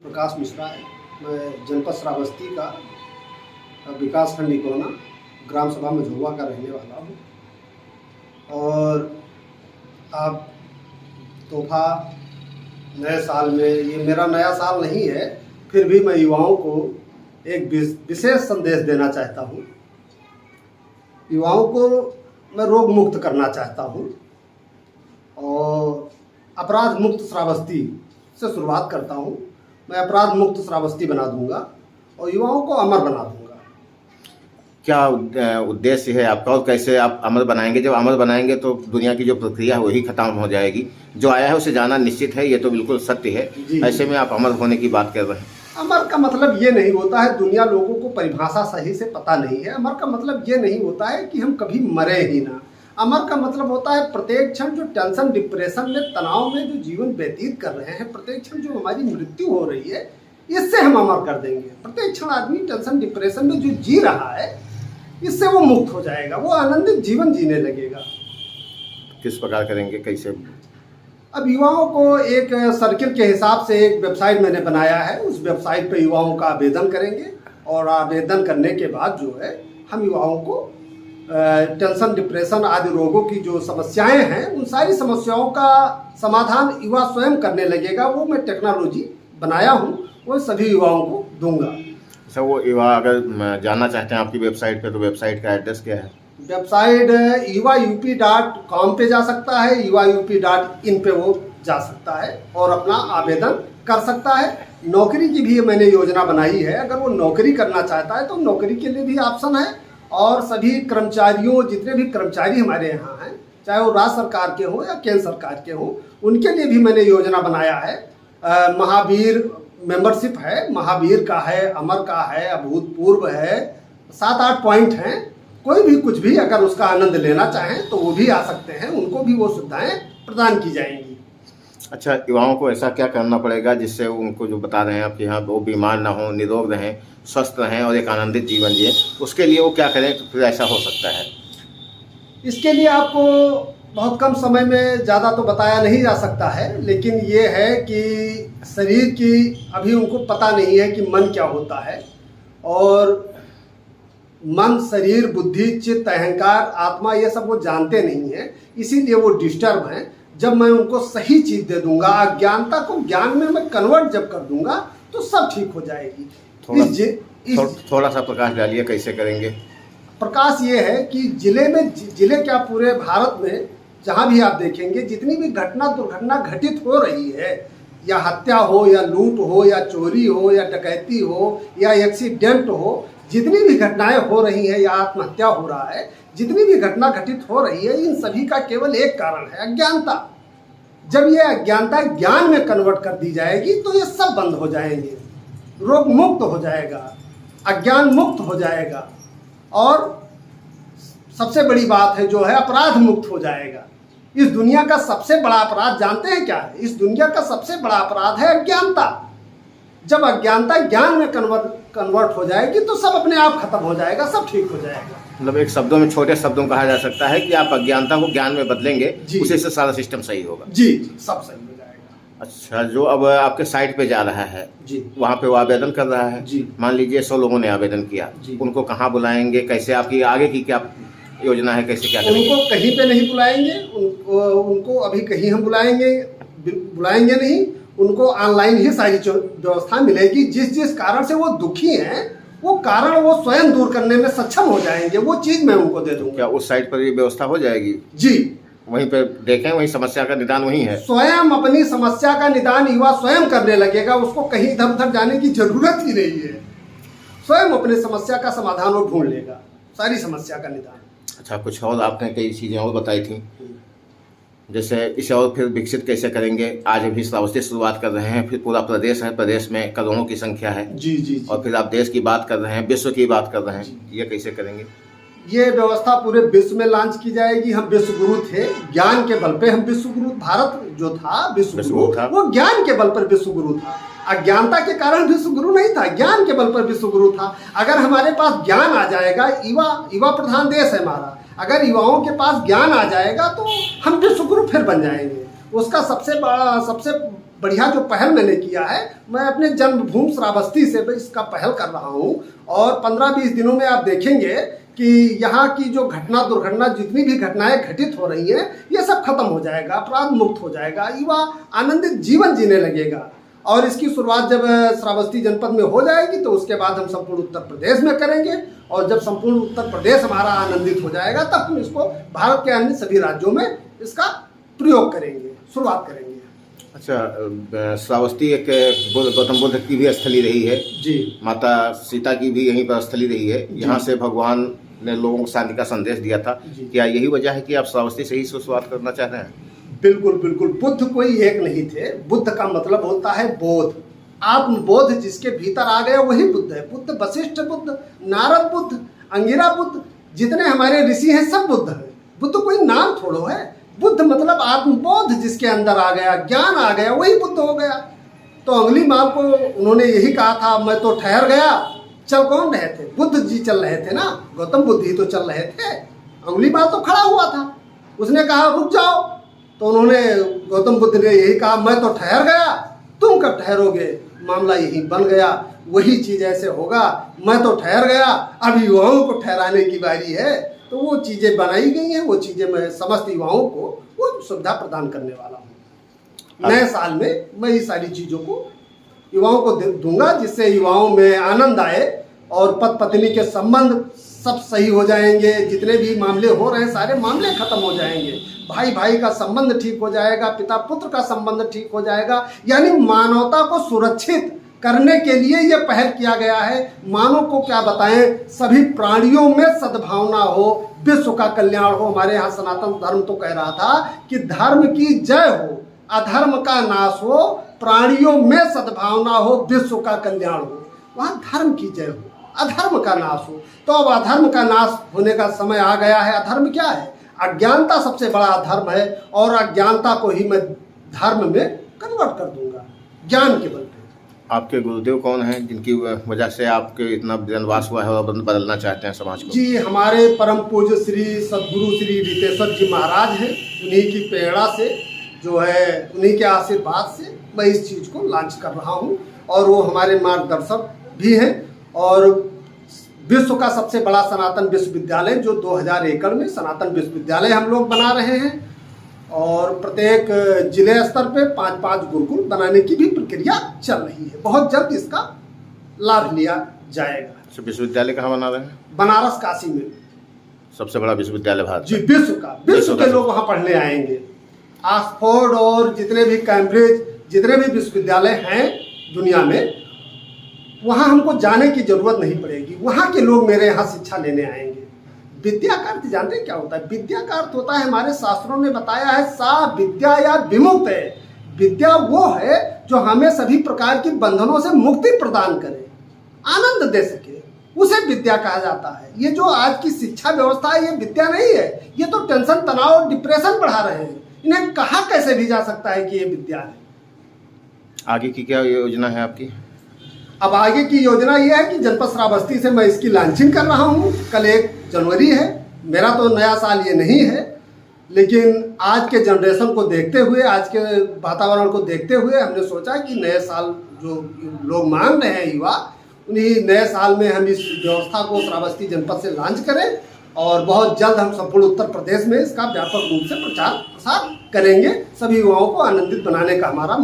प्रकाश मिश्रा है। मैं जनपद श्रावस्ती का विकास खंड इकोना ग्राम सभा मझौवा का रहने वाला हूँ। और आप तोहफा नए साल में, ये मेरा नया साल नहीं है, फिर भी मैं युवाओं को एक विशेष संदेश देना चाहता हूँ। युवाओं को मैं रोग मुक्त करना चाहता हूँ और अपराध मुक्त श्रावस्ती से शुरुआत करता हूँ। मैं अपराध मुक्त श्रावस्ती बना दूंगा और युवाओं को अमर बना दूंगा। क्या उद्देश्य है आपका और कैसे आप अमर बनाएंगे? जब अमर बनाएंगे तो दुनिया की जो प्रक्रिया है वही खत्म हो जाएगी। जो आया है उसे जाना निश्चित है, ये तो बिल्कुल सत्य है। ऐसे में आप अमर होने की बात कर रहे हैं। अमर का मतलब ये नहीं होता है, दुनिया लोगों को परिभाषा सही से पता नहीं है। अमर का मतलब ये नहीं होता है कि हम कभी मरे ही ना। अमर का मतलब होता है प्रत्येक क्षण जो टेंशन, डिप्रेशन में, तनाव में जो जीवन व्यतीत कर रहे हैं, प्रत्येक क्षण जो हमारी मृत्यु हो रही है, इससे हम अमर कर देंगे। प्रत्येक क्षण आदमी टेंशन, डिप्रेशन में जो जी रहा है, इससे वो मुक्त हो जाएगा, वो आनंदित जीवन जीने लगेगा। किस प्रकार करेंगे, कैसे? अब युवाओं को एक सर्किल के हिसाब से एक वेबसाइट मैंने बनाया है। उस वेबसाइट पे युवाओं का आवेदन करेंगे और आवेदन करने के बाद जो है हम युवाओं को टेंशन, डिप्रेशन आदि रोगों की जो समस्याएं हैं, उन सारी समस्याओं का समाधान युवा स्वयं करने लगेगा। वो मैं टेक्नोलॉजी बनाया हूँ, वो सभी युवाओं को दूंगा। सर, वो युवा अगर जानना चाहते हैं आपकी वेबसाइट पे, तो वेबसाइट का एड्रेस क्या है? वेबसाइट yuvup.com पे जा सकता है, yuvup.in पे वो जा सकता है और अपना आवेदन कर सकता है। नौकरी की भी मैंने योजना बनाई है। अगर वो नौकरी करना चाहता है तो नौकरी के लिए भी ऑप्शन है। और सभी कर्मचारियों, जितने भी कर्मचारी हमारे यहाँ हैं, चाहे वो राज्य सरकार के हों या केंद्र सरकार के हों, उनके लिए भी मैंने योजना बनाया है। महावीर मेंबरशिप है, महावीर का है, अमर का है, अभूतपूर्व है, 7-8 पॉइंट हैं। कोई भी कुछ भी अगर उसका आनंद लेना चाहें तो वो भी आ सकते हैं, उनको भी वो सुविधाएं प्रदान की जाएंगी। अच्छा, युवाओं को ऐसा क्या करना पड़ेगा जिससे उनको, जो बता रहे हैं आप कि हाँ वो बीमार ना हो, निरोग रहें, स्वस्थ रहें और एक आनंदित जीवन जिए, उसके लिए वो क्या करें तो फिर ऐसा हो सकता है? इसके लिए आपको बहुत कम समय में ज़्यादा तो बताया नहीं जा सकता है, लेकिन ये है कि शरीर की अभी उनको पता नहीं है कि मन क्या होता है। और मन, शरीर, बुद्धि, चित्त, अहंकार, आत्मा, ये सब वो जानते नहीं हैं, इसीलिए वो डिस्टर्ब हैं। जब मैं उनको सही चीज़ दे दूंगा, अज्ञानता को ज्ञान में मैं कन्वर्ट जब कर दूंगा, तो सब ठीक हो जाएगी। थोड़ा सा प्रकाश डालिए, कैसे करेंगे? प्रकाश ये है कि जिले क्या पूरे भारत में जहाँ भी आप देखेंगे, जितनी भी दुर्घटना घटित हो रही है, या हत्या हो, या लूट हो, या चोरी हो, या डकैती हो, या एक्सीडेंट हो, जितनी भी घटनाएं हो रही हैं, या आत्महत्या हो रहा है, जितनी भी घटना घटित हो रही है, इन सभी का केवल एक कारण है, अज्ञानता। जब ये अज्ञानता ज्ञान में कन्वर्ट कर दी जाएगी तो ये सब बंद हो जाएंगे, रोग मुक्त हो जाएगा, अज्ञान मुक्त हो जाएगा और सबसे बड़ी बात है जो है अपराध मुक्त हो जाएगा। इस दुनिया का सबसे बड़ा अपराध जानते हैं क्या है? इस दुनिया का सबसे बड़ा अपराध है अज्ञानता। जब अज्ञानता ज्ञान में कन्वर्ट हो जाएगी तो सब अपने आप खत्म हो जाएगा, सब ठीक हो जाएगा। मतलब एक शब्दों में, छोटे शब्दों में कहा जा सकता है कि आप अज्ञानता को ज्ञान में बदलेंगे, उसी से सारा सिस्टम सही होगा। जी, सब सही हो जाएगा। अच्छा, जो अब आपके साइट पे जा रहा है जी, वहाँ पे वो आवेदन कर रहा है जी, मान लीजिए 100 लोगों ने आवेदन किया, उनको कहाँ बुलाएंगे, कैसे, आपकी आगे की क्या योजना है, कैसे क्या करेंगे? उनको कहीं पे नहीं बुलाएंगे, उनको अभी कहीं हम बुलाएंगे नहीं। उनको ऑनलाइन ही सारी व्यवस्था मिलेगी। जिस कारण से वो दुखी हैं, वो कारण वो स्वयं दूर करने में सक्षम हो जाएंगे, वो चीज़ मैं उनको दे दूंगा। क्या उस साइट पर ये व्यवस्था हो जाएगी? जी, वहीं पर देखें, वहीं समस्या का निदान वहीं है। स्वयं अपनी समस्या का निदान युवा स्वयं करने लगेगा, उसको कहीं इधर उधर जाने की जरूरत ही नहीं है। स्वयं अपनी समस्या का समाधान वो ढूंढ लेगा, सारी समस्या का निदान। अच्छा, कुछ और आपने कई चीज़ें और बताई थी, जैसे इसे और फिर विकसित कैसे करेंगे? आज अभी श्रावस्ती शुरुआत कर रहे हैं, फिर पूरा प्रदेश है, प्रदेश में करोड़ों की संख्या है। जी। और फिर आप देश की बात कर रहे हैं, विश्व की बात कर रहे हैं, ये कैसे करेंगे? ये व्यवस्था पूरे विश्व में लॉन्च की जाएगी। हम विश्व गुरु थे, ज्ञान के बल पे हम विश्व गुरु। भारत जो था विश्व गुरु था, वो ज्ञान के बल पर विश्व गुरु था। अज्ञानता के कारण विश्व गुरु नहीं था, ज्ञान के बल पर विश्व गुरु था। अगर हमारे पास ज्ञान आ जाएगा, युवा प्रधान देश है हमारा, अगर युवाओं के पास ज्ञान आ जाएगा तो हम विश्व गुरु फिर बन जाएंगे। उसका सबसे बढ़िया जो पहल मैंने किया है, मैं अपने जन्मभूमि श्रावस्ती से मैं इसका पहल कर रहा हूँ। और 15-20 दिनों में आप देखेंगे कि यहाँ की जो घटना दुर्घटना जितनी भी घटनाएं घटित हो रही हैं, ये सब खत्म हो जाएगा, अपराध मुक्त हो जाएगा, युवा आनंदित जीवन जीने लगेगा। और इसकी शुरुआत जब श्रावस्ती जनपद में हो जाएगी तो उसके बाद हम संपूर्ण उत्तर प्रदेश में करेंगे। और जब संपूर्ण उत्तर प्रदेश हमारा आनंदित हो जाएगा तब हम इसको भारत के अन्य सभी राज्यों में इसका प्रयोग करेंगे, शुरुआत करेंगे। अच्छा, श्रावस्ती एक गौतम बुद्ध की भी स्थली रही है जी, माता सीता की भी यहीं पर स्थली रही है। यहाँ से भगवान ने लोगों को शांति का संदेश दिया था। क्या यही वजह है कि आप श्रावस्ती से ही शुरुआत करना चाह रहे हैं? बिल्कुल बिल्कुल। बुद्ध कोई एक नहीं थे। बुद्ध का मतलब होता है बोध, आत्मबोध जिसके भीतर आ गया वही बुद्ध है। बुद्ध, वशिष्ठ बुद्ध, नारद बुद्ध, अंगिरा बुद्ध, जितने हमारे ऋषि हैं सब बुद्ध हैं। बुद्ध कोई नाम थोड़ो है। बुद्ध मतलब आत्मबोध जिसके अंदर आ गया, ज्ञान आ गया, वही बुद्ध हो गया। तो अंगुलीमाल को उन्होंने यही कहा था, मैं तो ठहर गया। चल कौन रहे थे? बुद्ध जी चल रहे थे ना, गौतम बुद्ध ही तो चल रहे थे। अंगुलीमाल तो खड़ा हुआ था, उसने कहा रुक जाओ, तो उन्होंने गौतम बुद्ध ने यही कहा, मैं तो ठहर गया, तुम कब ठहरोगे? मामला यही बन गया। वही चीज़ ऐसे होगा, मैं तो ठहर गया, अब युवाओं को ठहराने की बारी है। तो वो चीज़ें बनाई गई हैं, वो चीज़ें मैं समस्त युवाओं को वो सुविधा प्रदान करने वाला हूँ। नए साल में मैं ये सारी चीज़ों को युवाओं को दूंगा, जिससे युवाओं में आनंद आए और पति पत्नी के संबंध सब सही हो जाएंगे। जितने भी मामले हो रहे हैं सारे मामले खत्म हो जाएंगे। भाई भाई का संबंध ठीक हो जाएगा, पिता पुत्र का संबंध ठीक हो जाएगा। यानी मानवता को सुरक्षित करने के लिए यह पहल किया गया है। मानव को क्या बताएं, सभी प्राणियों में सद्भावना हो, विश्व का कल्याण हो। हमारे यहाँ सनातन धर्म तो कह रहा था कि धर्म की जय हो, अधर्म का नाश हो, प्राणियों में सद्भावना हो, विश्व का कल्याण हो। वहाँ धर्म की जय हो, अधर्म का नाश हो। तो अब अधर्म का नाश होने का समय आ गया है। अधर्म क्या है? अज्ञानता सबसे बड़ा अधर्म है, और अज्ञानता को ही मैं धर्म में कन्वर्ट कर दूंगा, ज्ञान के बल पे। आपके गुरुदेव कौन हैं जिनकी वजह से आपके इतना जनवास हुआ है और बदलना चाहते हैं समाज को? जी, हमारे परम पूज्य श्री सद्गुरु श्री रितेश्वर जी महाराज हैं। उन्हीं की प्रेरणा से जो है, उन्हीं के आशीर्वाद से मैं इस चीज़ को लॉन्च कर रहा हूँ। और वो हमारे मार्गदर्शक भी हैं। और विश्व का सबसे बड़ा सनातन विश्वविद्यालय जो 2000 एकड़ में सनातन विश्वविद्यालय हम लोग बना रहे हैं। और प्रत्येक जिले स्तर पे 5-5 गुरुकुल बनाने की भी प्रक्रिया चल रही है। बहुत जल्द इसका लाभ लिया जाएगा। विश्वविद्यालय कहाँ बना रहे हैं? बनारस काशी में सबसे बड़ा विश्वविद्यालय भारत जी, विश्व के लोग वहाँ पढ़ने आएंगे। ऑक्सफोर्ड और जितने भी कैम्ब्रिज, जितने भी विश्वविद्यालय हैं दुनिया में, वहाँ हमको जाने की जरूरत नहीं पड़ेगी। वहाँ के लोग मेरे यहाँ शिक्षा लेने आएंगे। विद्या का अर्थ जानते हैं क्या होता है? विद्या का अर्थ होता है, हमारे शास्त्रों ने बताया है, सा विद्या या विमुक्त है। विद्या वो है जो हमें सभी प्रकार की बंधनों से मुक्ति प्रदान करे, आनंद दे सके, उसे विद्या कहा जाता है। ये जो आज की शिक्षा व्यवस्था है, ये विद्या नहीं है। ये तो टेंशन, तनाव और डिप्रेशन बढ़ा रहे हैं। इन्हें कहा कैसे भी जा सकता है कि ये विद्या है? आगे की क्या योजना है आपकी? अब आगे की योजना ये है कि जनपद श्रावस्ती से मैं इसकी लॉन्चिंग कर रहा हूँ। कल 1 जनवरी है। मेरा तो नया साल ये नहीं है, लेकिन आज के जनरेशन को देखते हुए, आज के वातावरण को देखते हुए हमने सोचा कि नए साल जो लोग मांग रहे हैं युवा, उन्हीं नए साल में हम इस व्यवस्था को श्रावस्ती जनपद से लॉन्च करें। और बहुत जल्द हम संपूर्ण उत्तर प्रदेश में इसका व्यापक रूप से प्रचार प्रसार करेंगे। सभी युवाओं को आनंदित बनाने का हमारा